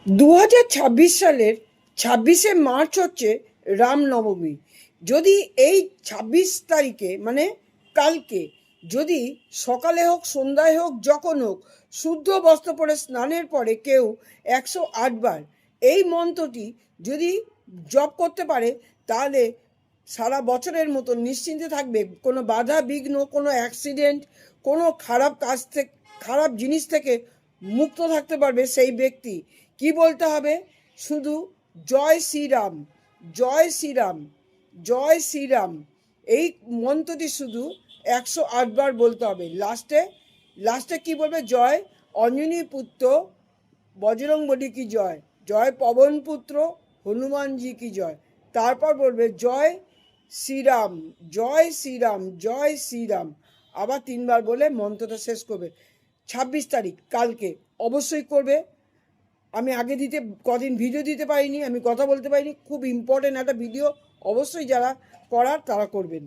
2026 সালের 26শে মার্চ হচ্ছে রামনবমী। যদি এই 26 তারিখে মানে কালকে যদি সকালে হোক সন্ধ্যায় হোক যখন হোক শুদ্ধ বস্ত্র পরে স্নানের পরে কেউ 108 বার এই মন্ত্রটি যদি জপ করতে পারে তাহলে সারা বছরের মতো নিশ্চিন্তে থাকবে। কোনো বাধা বিঘ্ন, কোনো অ্যাক্সিডেন্ট, কোনো খারাপ কাজ থেকে, খারাপ জিনিস থেকে মুক্ত থাকতে পারবে সেই ব্যক্তি। কি বলতে হবে? শুধু জয় শ্রীরাম, জয় শ্রীরাম, জয় শ্রীরাম এই মন্ত্রটি শুধু 108 বার বলতে হবে। লাস্টে কি বলবে? জয় অঞ্জনী পুত্র বজরংবলী কি জয়, জয় পবন পুত্র হনুমানজি কি জয়। তারপর বলবে জয় শ্রীরাম, জয় শ্রীরাম, জয় শ্রীরাম। আবার 3 বার বলে মন্ত্রটা শেষ করবে। 26 তারিখ কালকে অবশ্যই করবে। আমি আগে কদিন ভিডিও দিতে পারিনি, আমি কথা বলতে পারিনি। খুব ইম্পর্টেন্ট একটা ভিডিও, অবশ্যই যারা করার তারা করবেন।